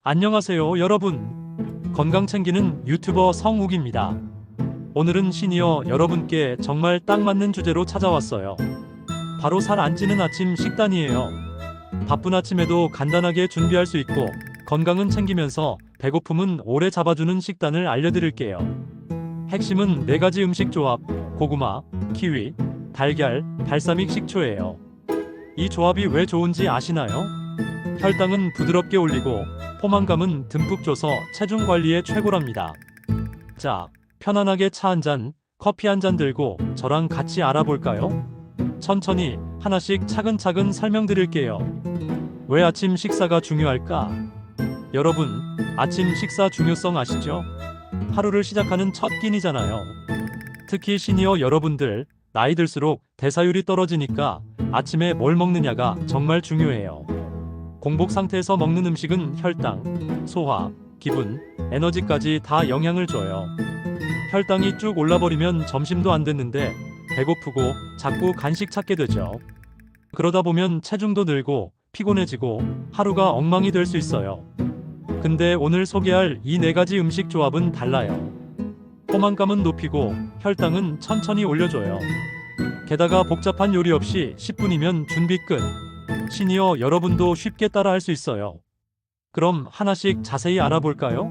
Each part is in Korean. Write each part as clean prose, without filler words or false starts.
안녕하세요, 여러분. 건강 챙기는 유튜버 성욱입니다. 오늘은 시니어 여러분께 정말 딱 맞는 주제로 찾아왔어요. 바로 살 안 찌는 아침 식단이에요. 바쁜 아침에도 간단하게 준비할 수 있고 건강은 챙기면서 배고픔은 오래 잡아주는 식단을 알려드릴게요. 핵심은 4가지 음식 조합: 고구마, 키위, 달걀, 발사믹 식초예요. 이 조합이 왜 좋은지 아시나요? 혈당은 부드럽게 올리고 포만감은 듬뿍 줘서 체중 관리에 최고랍니다. 자, 편안하게 차 한 잔, 커피 한 잔 들고 저랑 같이 알아볼까요? 천천히 하나씩 차근차근 설명드릴게요. 왜 아침 식사가 중요할까? 여러분, 아침 식사 중요성 아시죠? 하루를 시작하는 첫 끼니잖아요. 특히 시니어 여러분들, 나이 들수록 대사율이 떨어지니까 아침에 뭘 먹느냐가 정말 중요해요. 공복 상태에서 먹는 음식은 혈당, 소화, 기분, 에너지까지 다 영향을 줘요. 혈당이 쭉 올라버리면 점심도 안 됐는데 배고프고 자꾸 간식 찾게 되죠. 그러다 보면 체중도 늘고 피곤해지고 하루가 엉망이 될 수 있어요. 근데 오늘 소개할 이 4가지 음식 조합은 달라요. 포만감은 높이고 혈당은 천천히 올려줘요. 게다가 복잡한 요리 없이 10분이면 준비 끝. 시니어 여러분도 쉽게 따라할 수 있어요. 그럼 하나씩 자세히 알아볼까요?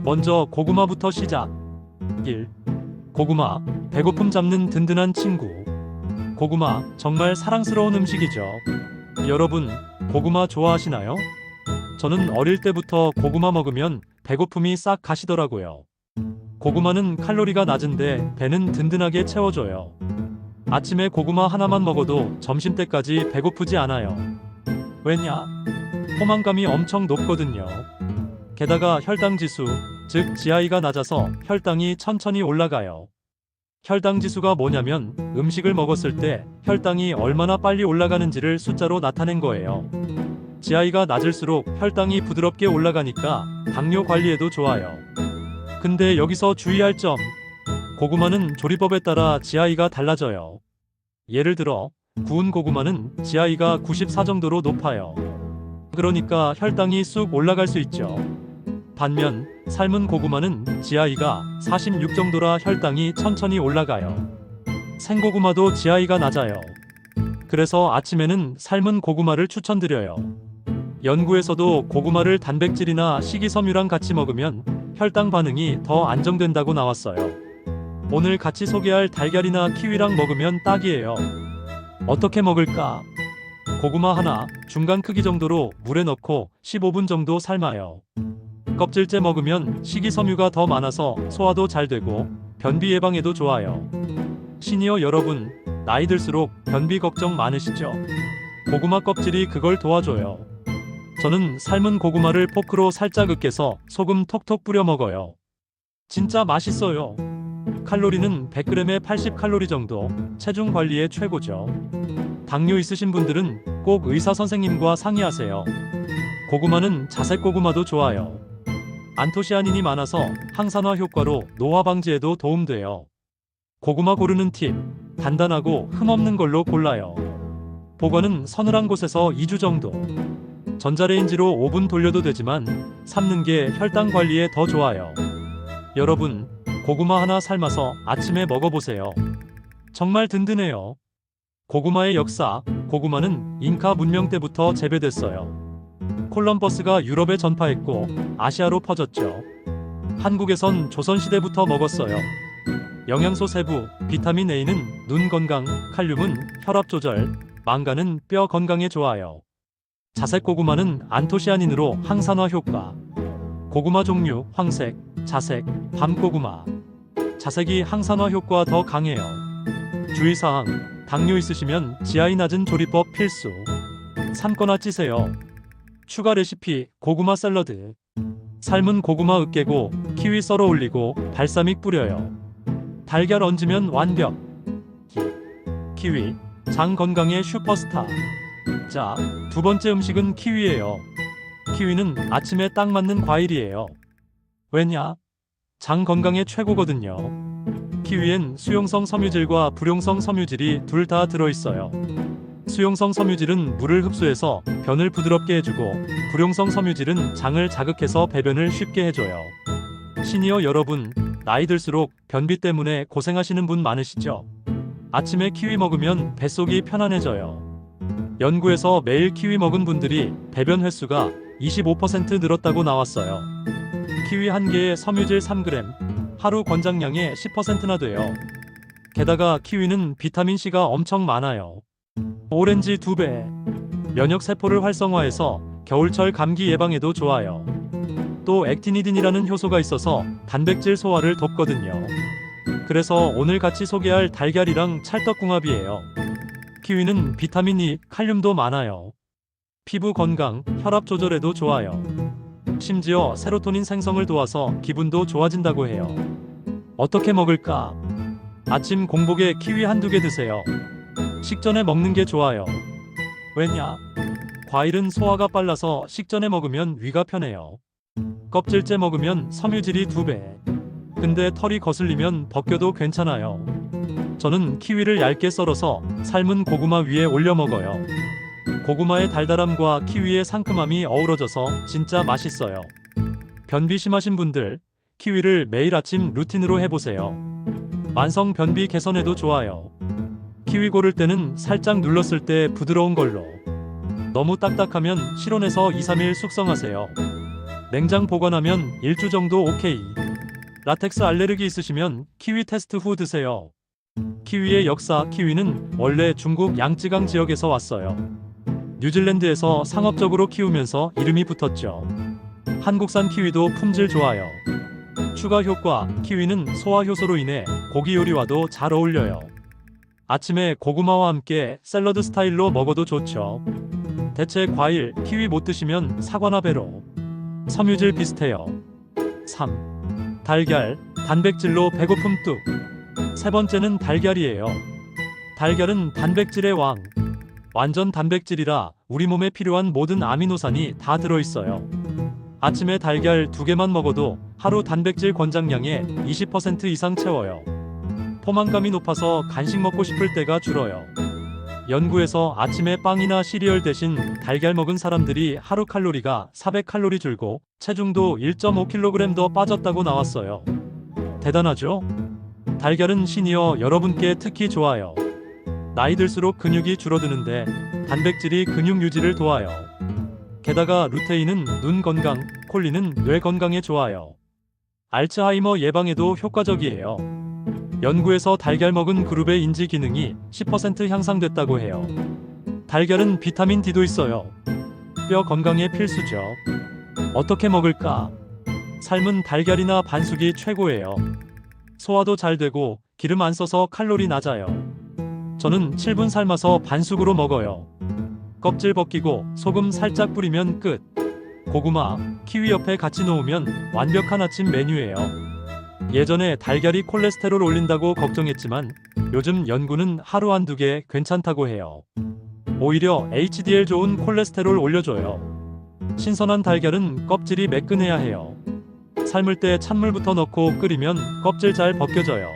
먼저 고구마부터 시작. 1. 고구마, 배고픔 잡는 든든한 친구. 고구마, 정말 사랑스러운 음식이죠. 여러분, 고구마 좋아하시나요? 저는 어릴 때부터 고구마 먹으면 배고픔이 싹 가시더라고요. 고구마는 칼로리가 낮은데 배는 든든하게 채워줘요. 아침에 고구마 하나만 먹어도 점심때까지 배고프지 않아요. 왜냐? 포만감이 엄청 높거든요. 게다가 혈당 지수, 즉 GI가 낮아서 혈당이 천천히 올라가요. 혈당 지수가 뭐냐면 음식을 먹었을 때 혈당이 얼마나 빨리 올라가는지를 숫자로 나타낸 거예요. GI가 낮을수록 혈당이 부드럽게 올라가니까 당뇨 관리에도 좋아요. 근데 여기서 주의할 점, 고구마는 조리법에 따라 GI가 달라져요. 예를 들어 구운 고구마는 GI가 94 정도로 높아요. 그러니까 혈당이 쑥 올라갈 수 있죠. 반면 삶은 고구마는 GI가 46 정도라 혈당이 천천히 올라가요. 생고구마도 GI가 낮아요. 그래서 아침에는 삶은 고구마를 추천드려요. 연구에서도 고구마를 단백질이나 식이섬유랑 같이 먹으면 혈당 반응이 더 안정된다고 나왔어요. 오늘 같이 소개할 달걀이나 키위랑 먹으면 딱이에요. 어떻게 먹을까? 고구마 하나, 중간 크기 정도로 물에 넣고 15분 정도 삶아요. 껍질째 먹으면 식이섬유가 더 많아서 소화도 잘 되고 변비 예방에도 좋아요. 시니어 여러분, 나이 들수록 변비 걱정 많으시죠? 고구마 껍질이 그걸 도와줘요. 저는 삶은 고구마를 포크로 살짝 으깨서 소금 톡톡 뿌려 먹어요. 진짜 맛있어요. 칼로리는 100g에 80칼로리 정도, 체중 관리에 최고죠. 당뇨 있으신 분들은 꼭 의사 선생님과 상의하세요. 고구마는 자색 고구마도 좋아요. 안토시아닌이 많아서 항산화 효과로 노화 방지에도 도움돼요. 고구마 고르는 팁, 단단하고 흠없는 걸로 골라요. 보관은 서늘한 곳에서 2주 정도. 전자레인지로 5분 돌려도 되지만 삶는 게 혈당 관리에 더 좋아요. 여러분, 고구마 하나 삶아서 아침에 먹어보세요. 정말 든든해요. 고구마의 역사, 고구마는 잉카 문명 때부터 재배됐어요. 콜럼버스가 유럽에 전파했고 아시아로 퍼졌죠. 한국에선 조선시대부터 먹었어요. 영양소 세부, 비타민 A는 눈 건강, 칼륨은 혈압 조절, 망간은 뼈 건강에 좋아요. 자색 고구마는 안토시아닌으로 항산화 효과. 고구마 종류, 황색, 자색, 밤고구마. 자색이 항산화 효과 더 강해요. 주의사항, 당뇨 있으시면 GI 낮은 조리법 필수. 삶거나 찌세요. 추가 레시피, 고구마 샐러드. 삶은 고구마 으깨고 키위 썰어 올리고 발사믹 뿌려요. 달걀 얹으면 완벽. 키위, 장 건강의 슈퍼스타. 자, 2번째 음식은 키위예요. 키위는 아침에 딱 맞는 과일이에요. 왜냐? 장 건강에 최고거든요. 키위엔 수용성 섬유질과 불용성 섬유질이 둘 다 들어있어요. 수용성 섬유질은 물을 흡수해서 변을 부드럽게 해주고, 불용성 섬유질은 장을 자극해서 배변을 쉽게 해줘요. 시니어 여러분, 나이 들수록 변비 때문에 고생하시는 분 많으시죠? 아침에 키위 먹으면 뱃속이 편안해져요. 연구에서 매일 키위 먹은 분들이 배변 횟수가 25% 늘었다고 나왔어요. 키위 한 개에 섬유질 3g, 하루 권장량의 10%나 돼요. 게다가 키위는 비타민C가 엄청 많아요. 오렌지 2배, 면역세포를 활성화해서 겨울철 감기 예방에도 좋아요. 또 액티니딘이라는 효소가 있어서 단백질 소화를 돕거든요. 그래서 오늘 같이 소개할 달걀이랑 찰떡궁합이에요. 키위는 비타민 E, 칼륨도 많아요. 피부 건강, 혈압 조절에도 좋아요. 심지어 세로토닌 생성을 도와서 기분도 좋아진다고 해요. 어떻게 먹을까? 아침 공복에 키위 한두 개 드세요. 식전에 먹는 게 좋아요. 왜냐? 과일은 소화가 빨라서 식전에 먹으면 위가 편해요. 껍질째 먹으면 섬유질이 2배. 근데 털이 거슬리면 벗겨도 괜찮아요. 저는 키위를 얇게 썰어서 삶은 고구마 위에 올려 먹어요. 고구마의 달달함과 키위의 상큼함이 어우러져서 진짜 맛있어요. 변비 심하신 분들, 키위를 매일 아침 루틴으로 해보세요. 만성 변비 개선에도 좋아요. 키위 고를 때는 살짝 눌렀을 때 부드러운 걸로. 너무 딱딱하면 실온에서 2-3일 숙성하세요. 냉장 보관하면 1주 정도 오케이. 라텍스 알레르기 있으시면 키위 테스트 후 드세요. 키위의 역사. 키위는 원래 중국 양쯔강 지역에서 왔어요. 뉴질랜드에서 상업적으로 키우면서 이름이 붙었죠. 한국산 키위도 품질 좋아요. 추가 효과. 키위는 소화 효소로 인해 고기 요리와도 잘 어울려요. 아침에 고구마와 함께 샐러드 스타일로 먹어도 좋죠. 대체 과일, 키위 못 드시면 사과나 배로. 섬유질 비슷해요. 3. 달걀, 단백질로 배고픔 뚝. 세 번째는 달걀이에요. 달걀은 단백질의 왕. 완전 단백질이라 우리 몸에 필요한 모든 아미노산이 다 들어있어요. 아침에 달걀 2개만 먹어도 하루 단백질 권장량의 20% 이상 채워요. 포만감이 높아서 간식 먹고 싶을 때가 줄어요. 연구에서 아침에 빵이나 시리얼 대신 달걀 먹은 사람들이 하루 칼로리가 400칼로리 줄고 체중도 1.5kg 더 빠졌다고 나왔어요. 대단하죠? 달걀은 시니어 여러분께 특히 좋아요. 나이 들수록 근육이 줄어드는데 단백질이 근육 유지를 도와요. 게다가 루테인은 눈 건강, 콜린은 뇌 건강에 좋아요. 알츠하이머 예방에도 효과적이에요. 연구에서 달걀 먹은 그룹의 인지 기능이 10% 향상됐다고 해요. 달걀은 비타민 D도 있어요. 뼈 건강에 필수죠. 어떻게 먹을까? 삶은 달걀이나 반숙이 최고예요. 소화도 잘 되고 기름 안 써서 칼로리 낮아요. 저는 7분 삶아서 반숙으로 먹어요. 껍질 벗기고 소금 살짝 뿌리면 끝. 고구마, 키위 옆에 같이 놓으면 완벽한 아침 메뉴예요. 예전에 달걀이 콜레스테롤 올린다고 걱정했지만 요즘 연구는 하루 한두 개 괜찮다고 해요. 오히려 HDL 좋은 콜레스테롤 올려줘요. 신선한 달걀은 껍질이 매끈해야 해요. 삶을 때 찬물부터 넣고 끓이면 껍질 잘 벗겨져요.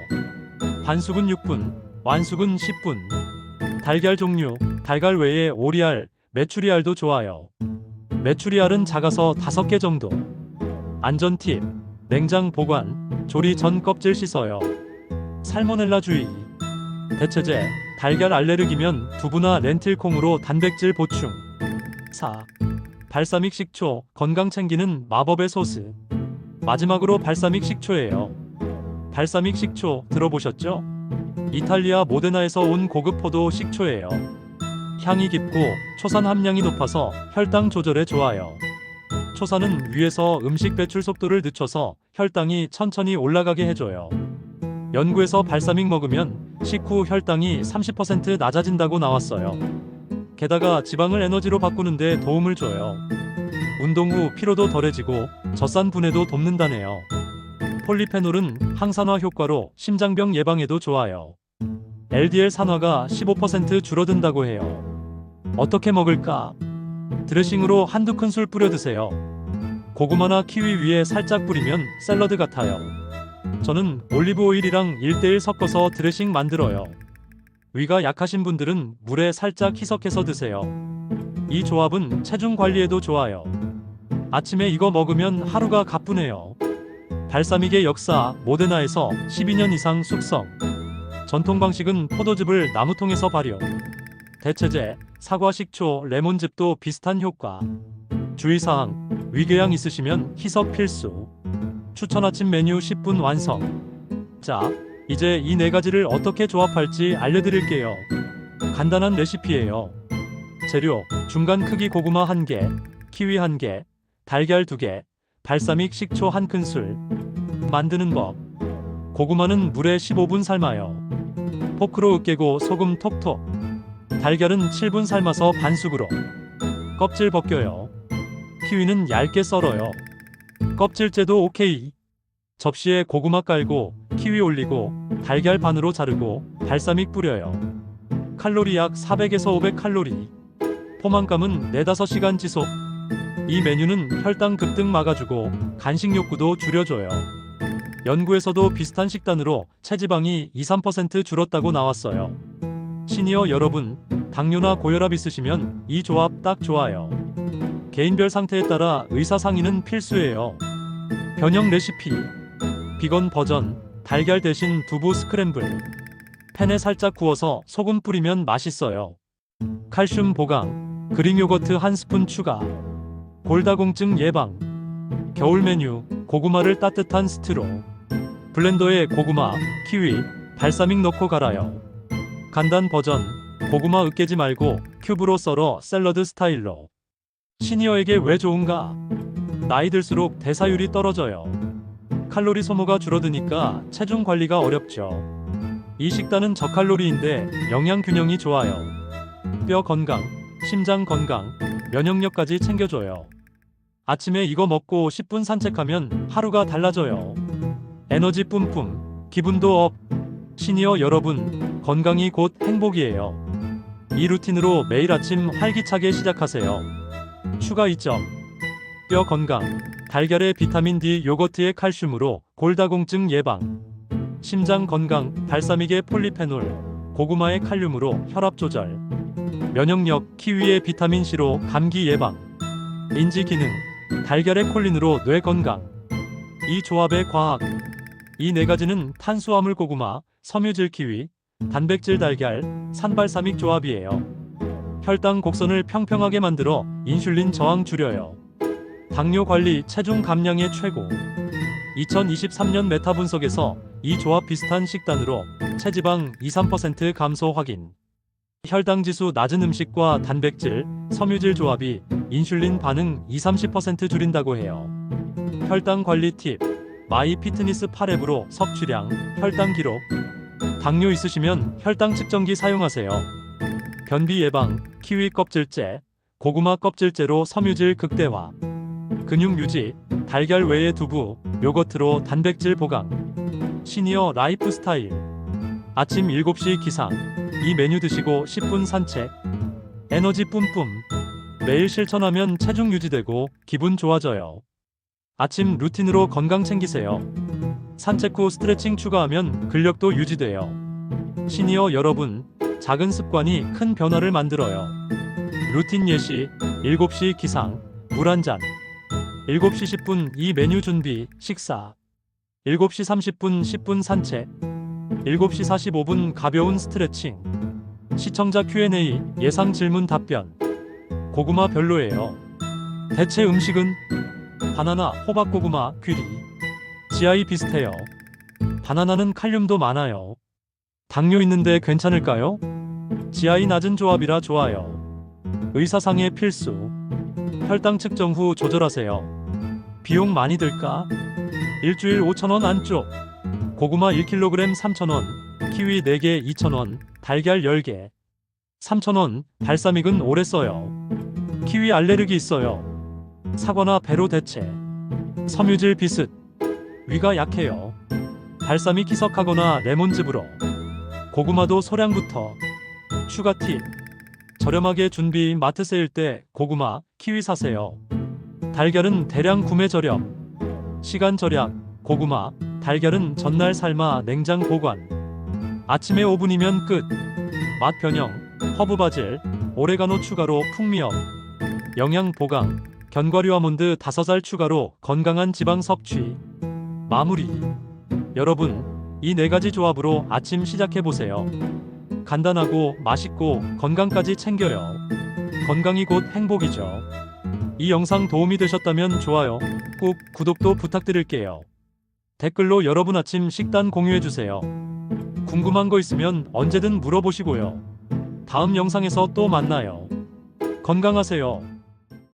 반숙은 6분, 완숙은 10분. 달걀 종류, 달걀 외에 오리알, 메추리알도 좋아요. 메추리알은 작아서 5개 정도. 안전 팁, 냉장 보관, 조리 전 껍질 씻어요. 살모넬라 주의. 대체제, 달걀 알레르기면 두부나 렌틸콩으로 단백질 보충. 4. 발사믹 식초, 건강 챙기는 마법의 소스. 마지막으로 발사믹 식초예요. 발사믹 식초 들어보셨죠? 이탈리아 모데나에서 온 고급 포도 식초예요. 향이 깊고 초산 함량이 높아서 혈당 조절에 좋아요. 초산은 위에서 음식 배출 속도를 늦춰서 혈당이 천천히 올라가게 해줘요. 연구에서 발사믹 먹으면 식후 혈당이 30% 낮아진다고 나왔어요. 게다가 지방을 에너지로 바꾸는 데 도움을 줘요. 운동 후 피로도 덜해지고 젖산 분해도 돕는다네요. 폴리페놀은 항산화 효과로 심장병 예방에도 좋아요. LDL 산화가 15% 줄어든다고 해요. 어떻게 먹을까? 드레싱으로 한두 큰술 뿌려 드세요. 고구마나 키위 위에 살짝 뿌리면 샐러드 같아요. 저는 올리브 오일이랑 1:1 섞어서 드레싱 만들어요. 위가 약하신 분들은 물에 살짝 희석해서 드세요. 이 조합은 체중 관리에도 좋아요. 아침에 이거 먹으면 하루가 가뿐해요. 발사믹의 역사, 모데나에서 12년 이상 숙성. 전통 방식은 포도즙을 나무통에서 발효. 대체제, 사과 식초, 레몬즙도 비슷한 효과. 주의사항, 위궤양 있으시면 희석 필수. 추천 아침 메뉴 10분 완성. 자, 이제 이 네 가지를 어떻게 조합할지 알려드릴게요. 간단한 레시피예요. 재료, 중간 크기 고구마 1개, 키위 1개, 달걀 2개, 발사믹 식초 1큰술. 만드는 법. 고구마는 물에 15분 삶아요. 포크로 으깨고 소금 톡톡. 달걀은 7분 삶아서 반숙으로. 껍질 벗겨요. 키위는 얇게 썰어요. 껍질째도 오케이. 접시에 고구마 깔고 키위 올리고 달걀 반으로 자르고 발사믹 뿌려요. 칼로리 약 400에서 500칼로리. 포만감은 4-5시간 지속. 이 메뉴는 혈당 급등 막아주고 간식 욕구도 줄여줘요. 연구에서도 비슷한 식단으로 체지방이 2-3% 줄었다고 나왔어요. 시니어 여러분, 당뇨나 고혈압 있으시면 이 조합 딱 좋아요. 개인별 상태에 따라 의사 상의는 필수예요. 변형 레시피. 비건 버전, 달걀 대신 두부 스크램블. 팬에 살짝 구워서 소금 뿌리면 맛있어요. 칼슘 보강, 그릭 요거트 1스푼 추가. 골다공증 예방. 겨울 메뉴, 고구마를 따뜻한 스트로. 블렌더에 고구마, 키위, 발사믹 넣고 갈아요. 간단 버전, 고구마 으깨지 말고 큐브로 썰어 샐러드 스타일로. 시니어에게 왜 좋은가? 나이 들수록 대사율이 떨어져요. 칼로리 소모가 줄어드니까 체중 관리가 어렵죠. 이 식단은 저칼로리인데 영양 균형이 좋아요. 뼈 건강, 심장 건강, 면역력까지 챙겨줘요. 아침에 이거 먹고 10분 산책하면 하루가 달라져요. 에너지 뿜뿜, 기분도 업. 시니어 여러분, 건강이 곧 행복이에요. 이 루틴으로 매일 아침 활기차게 시작하세요. 추가 이점. 뼈 건강, 달걀의 비타민 D, 요거트의 칼슘으로 골다공증 예방. 심장 건강, 발사믹의 폴리페놀, 고구마의 칼륨으로 혈압 조절. 면역력, 키위의 비타민 C로 감기 예방. 인지 기능, 달걀의 콜린으로 뇌 건강. 이 조합의 과학. 이 네 가지는 탄수화물 고구마, 섬유질 키위, 단백질 달걀, 산발사믹 조합이에요. 혈당 곡선을 평평하게 만들어 인슐린 저항 줄여요. 당뇨 관리, 체중 감량에 최고. 2023년 메타 분석에서 이 조합 비슷한 식단으로 체지방 2-3% 감소 확인. 혈당 지수 낮은 음식과 단백질, 섬유질 조합이 인슐린 반응 20-30% 줄인다고 해요. 혈당 관리 팁. 마이 피트니스 8앱으로 섭취량, 혈당 기록. 당뇨 있으시면 혈당 측정기 사용하세요. 변비 예방, 키위 껍질째, 고구마 껍질째로 섬유질 극대화. 근육 유지, 달걀 외에 두부, 요거트로 단백질 보강. 시니어 라이프 스타일. 아침 7시 기상. 이 메뉴 드시고 10분 산책. 에너지 뿜뿜. 매일 실천하면 체중 유지되고 기분 좋아져요. 아침 루틴으로 건강 챙기세요. 산책 후 스트레칭 추가하면 근력도 유지돼요. 시니어 여러분, 작은 습관이 큰 변화를 만들어요. 루틴 예시, 7시 기상, 물 한 잔. 7시 10분 이 메뉴 준비, 식사. 7시 30분 10분 산책. 7시 45분 가벼운 스트레칭. 시청자 Q&A, 예상 질문 답변. 고구마 별로예요. 대체 음식은? 바나나, 호박고구마, 귀리. GI 비슷해요. 바나나는 칼륨도 많아요. 당뇨 있는데 괜찮을까요? GI 낮은 조합이라 좋아요. 의사상의 필수. 혈당 측정 후 조절하세요. 비용 많이 들까? 일주일 5,000원 안쪽. 고구마 1kg 3,000원, 키위 4개 2,000원, 달걀 10개 3,000원, 발사믹은 오래 써요. 키위 알레르기 있어요. 사과나 배로 대체. 섬유질 비슷. 위가 약해요. 발사믹 희석하거나 레몬즙으로. 고구마도 소량부터. 추가 팁. 저렴하게 준비 마트 세일 때 고구마, 키위 사세요. 달걀은 대량 구매 저렴. 시간 절약. 고구마, 달걀은 전날 삶아 냉장 보관. 아침에 5분이면 끝. 맛 변형, 허브 바질, 오레가노 추가로 풍미업, 영양 보강, 견과류 아몬드 5알 추가로 건강한 지방 섭취. 마무리. 여러분, 이 4가지 조합으로 아침 시작해 보세요. 간단하고 맛있고 건강까지 챙겨요. 건강이 곧 행복이죠. 이 영상 도움이 되셨다면 좋아요, 꾹 구독도 부탁드릴게요. 댓글로 여러분 아침 식단 공유해주세요. 궁금한 거 있으면 언제든 물어보시고요. 다음 영상에서 또 만나요. 건강하세요.